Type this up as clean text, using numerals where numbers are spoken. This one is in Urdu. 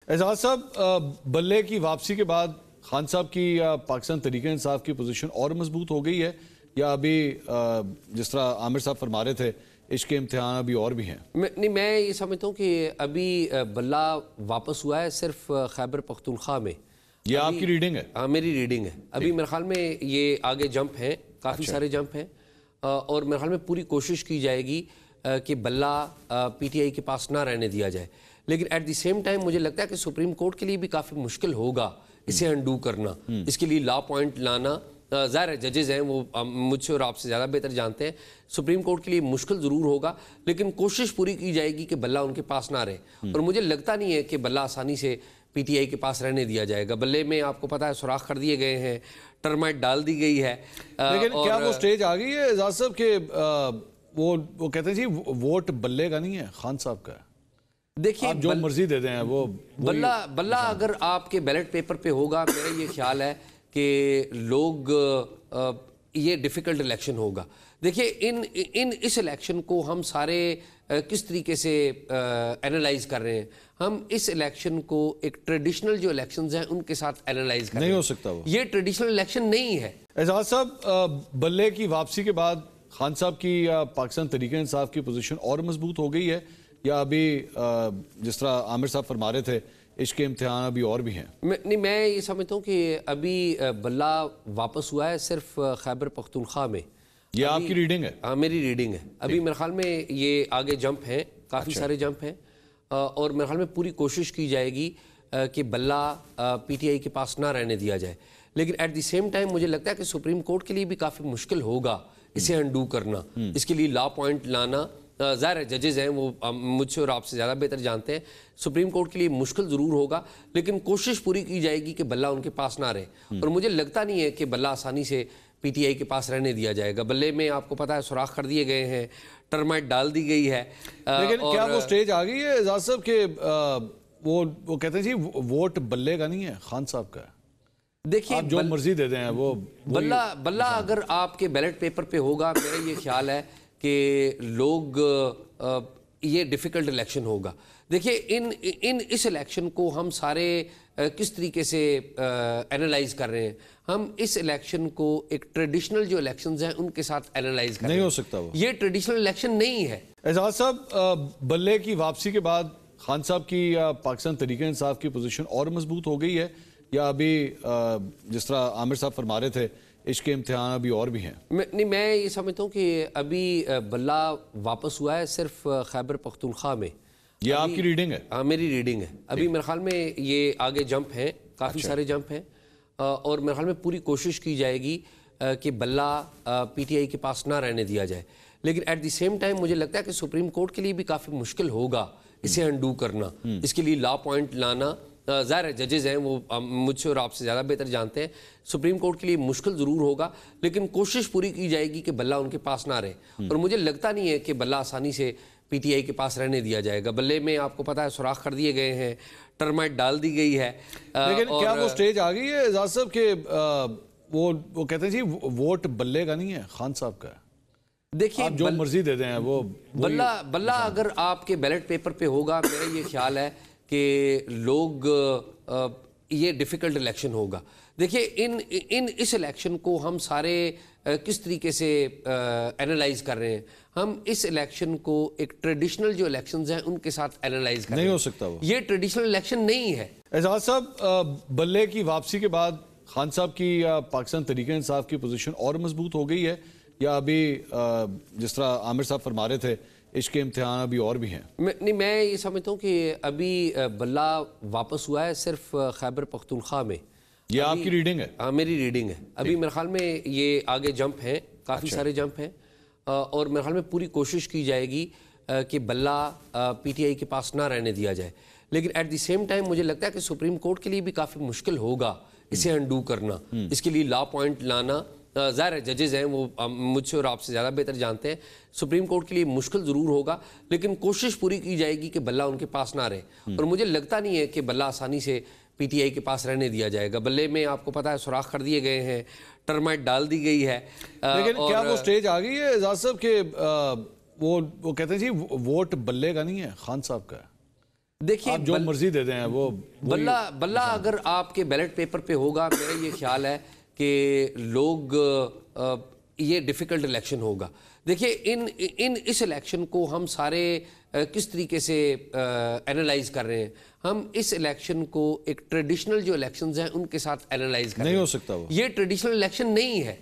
اعجاز صاحب، بلے کی واپسی کے بعد خان صاحب کی پاکستان تحریک انصاف کی پوزیشن اور مضبوط ہو گئی ہے یا ابھی جس طرح عامر صاحب فرما رہے تھے عشق کے امتحان ابھی اور بھی ہیں؟ نہیں، میں یہ سمجھتا ہوں کہ ابھی بلہ واپس ہوا ہے صرف خیبر پختونخوا میں. یہ آپ کی ریڈنگ ہے؟ ہاں، میری ریڈنگ ہے. ابھی میرے خیال میں یہ آگے جمپ ہیں، کافی سارے جمپ ہیں، اور میرے خیال میں پوری کوشش کی جائے گی کہ بلہ پی ٹی آئی کے پاس نہ رہنے دیا جائے. لیکن ایٹ دی سیم ٹائم مجھے لگتا ہے کہ سپریم کورٹ کے لیے بھی کافی مشکل ہوگا اسے انڈو کرنا. اس کے لیے لا پوائنٹ لانا، ظاہر ہے ججز ہیں وہ مجھ سے اور آپ سے زیادہ بہتر جانتے ہیں، سپریم کورٹ کے لیے مشکل ضرور ہوگا، لیکن کوشش پوری کی جائے گی کہ بلہ ان کے پاس نہ رہے. اور مجھے لگتا نہیں ہے کہ بلہ آسانی سے پی ٹی آئی کے پاس رہنے دیا جائے گا. بلے میں آپ کو پتا ہے سوراخ کر دیے گئے ہیں، ٹرمائٹ ڈال دی گئی ہے. لیکن کیا وہ سٹیج آ گئی ہے اعجاز صاحب کہ وہ کہتے ہیں جی ووٹ بلے کا نہیں ہے، خان صاحب کا ہے؟ دیکھیے، آپ جو مرضی دے دیں وہ بلہ اگر آپ کے بیلٹ پیپر پہ ہوگا، میرا یہ خیال ہے کہ لوگ یہ ڈیفیکلٹ الیکشن ہوگا. دیکھیے، اس الیکشن کو ہم سارے کس طریقے سے اینالائز کر رہے ہیں. ہم اس الیکشن کو ایک ٹریڈیشنل جو الیکشنز ہیں ان کے ساتھ اینالائز کر رہے ہیں. نہیں ہو سکتا وہ، یہ ٹریڈیشنل الیکشن نہیں ہے. اعجاز صاحب، بلے کی واپسی کے بعد خان صاحب کی پاکستان تحریک انصاف کی پوزیشن اور مضبوط ہو گئی ہے یا ابھی جس طرح عامر صاحب فرما رہے تھے عشق کے امتحان ابھی اور بھی ہیں؟ نہیں، میں یہ سمجھتا ہوں کہ ابھی بلہ واپس ہوا ہے صرف خیبر پختونخوا میں. یہ آپ کی ریڈنگ ہے؟ ہاں، میری ریڈنگ ہے. ابھی میرے خیال میں یہ آگے جمپ ہیں، کافی سارے جمپ ہیں، اور میرے خیال میں پوری کوشش کی جائے گی کہ بلہ پی ٹی آئی کے پاس نہ رہنے دیا جائے. لیکن ایٹ دی سیم ٹائم مجھے لگتا ہے کہ سپریم کورٹ کے لیے بھی کافی مشکل ہوگا اسے انڈو کرنا. اس کے لیے لا پوائنٹ لانا، ظاہر ہے ججز ہیں وہ مجھ سے اور آپ سے زیادہ بہتر جانتے ہیں، سپریم کورٹ کے لیے مشکل ضرور ہوگا، لیکن کوشش پوری کی جائے گی کہ بلہ ان کے پاس نہ رہے. اور مجھے لگتا نہیں ہے کہ بلہ آسانی سے پی ٹی آئی کے پاس رہنے دیا جائے گا. بلے میں آپ کو پتا ہے سوراخ کر دیے گئے ہیں، ٹرمائٹ ڈال دی گئی ہے. لیکن کیا وہ سٹیج آ گئی ہے اعجاز صاحب کہ وہ کہتے ہیں جی ووٹ بلے کا نہیں ہے، خان صاحب کا ہے؟ دیکھیے، آپ جو مرضی دے دیں وہ بلہ اگر آپ کے بیلٹ پیپر پہ ہوگا، میرا یہ خیال ہے کہ لوگ یہ ڈیفیکلٹ الیکشن ہوگا. دیکھیے، اس الیکشن کو ہم سارے کس طریقے سے اینالائز کر رہے ہیں. ہم اس الیکشن کو ایک ٹریڈیشنل جو الیکشنز ہیں ان کے ساتھ اینالائز کر رہے ہیں. نہیں ہو سکتا وہ، یہ ٹریڈیشنل الیکشن نہیں ہے. اعجاز صاحب، بلے کی واپسی کے بعد خان صاحب کی پاکستان تحریک انصاف کی پوزیشن اور مضبوط ہو گئی ہے یا ابھی جس طرح عامر صاحب فرما رہے تھے عشق کے امتحان ابھی اور بھی ہیں؟ نہیں، میں یہ سمجھتا ہوں کہ ابھی بلہ واپس ہوا ہے صرف خیبر پختونخوا میں. یہ آپ کی ریڈنگ ہے؟ ہاں، میری ریڈنگ ہے. ابھی میرے خیال میں یہ آگے جمپ ہیں، کافی سارے جمپ ہیں، اور میرے خیال میں پوری کوشش کی جائے گی کہ بلہ پی ٹی آئی کے پاس نہ رہنے دیا جائے. لیکن ایٹ دی سیم ٹائم مجھے لگتا ہے کہ سپریم کورٹ کے لیے بھی کافی مشکل ہوگا اسے انڈو کرنا. اس کے لیے لا پوائنٹ لانا، ظاہر ہے ججز ہیں وہ مجھ سے اور آپ سے زیادہ بہتر جانتے ہیں، سپریم کورٹ کے لیے مشکل ضرور ہوگا، لیکن کوشش پوری کی جائے گی کہ بلہ ان کے پاس نہ رہے. اور مجھے لگتا نہیں ہے کہ بلہ آسانی سے پی ٹی آئی کے پاس رہنے دیا جائے گا. بلے میں آپ کو پتا ہے سوراخ کر دیے گئے ہیں، ٹرمائٹ ڈال دی گئی ہے. لیکن کیا وہ سٹیج آ گئی ہے اعجاز صاحب کہ وہ کہتے ہیں جی ووٹ بلے کا نہیں ہے، خان صاحب کا ہے؟ دیکھیے، آپ جو مرضی دے دیں وہ بلہ اگر آپ کے بیلٹ پیپر پہ ہوگا، میرا یہ خیال ہے کہ لوگ یہ ڈیفیکلٹ الیکشن ہوگا. دیکھیے، اس الیکشن کو ہم سارے کس طریقے سے اینالائز کر رہے ہیں. ہم اس الیکشن کو ایک ٹریڈیشنل جو الیکشنز ہیں ان کے ساتھ اینالائز کر رہے ہیں. نہیں ہو سکتا وہ، یہ ٹریڈیشنل الیکشن نہیں ہے. اعجاز صاحب، بلے کی واپسی کے بعد خان صاحب کی پاکستان تحریک انصاف کی پوزیشن اور مضبوط ہو گئی ہے یا ابھی جس طرح عامر صاحب فرما رہے تھے عشق کے امتحان ابھی اور بھی ہیں؟ نہیں، میں یہ سمجھتا ہوں کہ ابھی بلہ واپس ہوا ہے صرف خیبر پختونخوا میں. یہ آپ کی ریڈنگ ہے؟ ہاں، میری ریڈنگ ہے. ابھی میرے خیال میں یہ آگے جمپ ہیں، کافی سارے جمپ ہیں، اور میرے خیال میں پوری کوشش کی جائے گی کہ بلہ پی ٹی آئی کے پاس نہ رہنے دیا جائے. لیکن ایٹ دی سیم ٹائم مجھے لگتا ہے کہ سپریم کورٹ کے لیے بھی کافی مشکل ہوگا اسے انڈو کرنا. اس کے لیے لا پوائنٹ لانا، ظاہر ہے ججز ہیں وہ مجھ سے اور آپ سے زیادہ بہتر جانتے ہیں، سپریم کورٹ کے لیے مشکل ضرور ہوگا، لیکن کوشش پوری کی جائے گی کہ بلہ ان کے پاس نہ رہے. اور مجھے لگتا نہیں ہے کہ بلہ آسانی سے پی ٹی آئی کے پاس رہنے دیا جائے گا. بلے میں آپ کو پتا ہے سوراخ کر دیے گئے ہیں، ٹرمائٹ ڈال دی گئی ہے. لیکن کیا وہ سٹیج آ گئی ہے اعجاز صاحب کہ وہ کہتے ہیں جی ووٹ بلے کا نہیں ہے، خان صاحب کا ہے؟ دیکھیے آپ جو مرضی دے دیں وہ بلہ اگر آپ کے بیلٹ پیپر پہ ہوگا، میرا یہ خیال ہے کہ لوگ یہ ڈیفیکلٹ الیکشن ہوگا. دیکھیے اس الیکشن کو ہم سارے کس طریقے سے اینالائز کر رہے ہیں. ہم اس الیکشن کو ایک ٹریڈیشنل جو الیکشنز ہیں ان کے ساتھ اینالائز کر رہے ہیں. نہیں ہو سکتا وہ. یہ ٹریڈیشنل الیکشن نہیں ہے.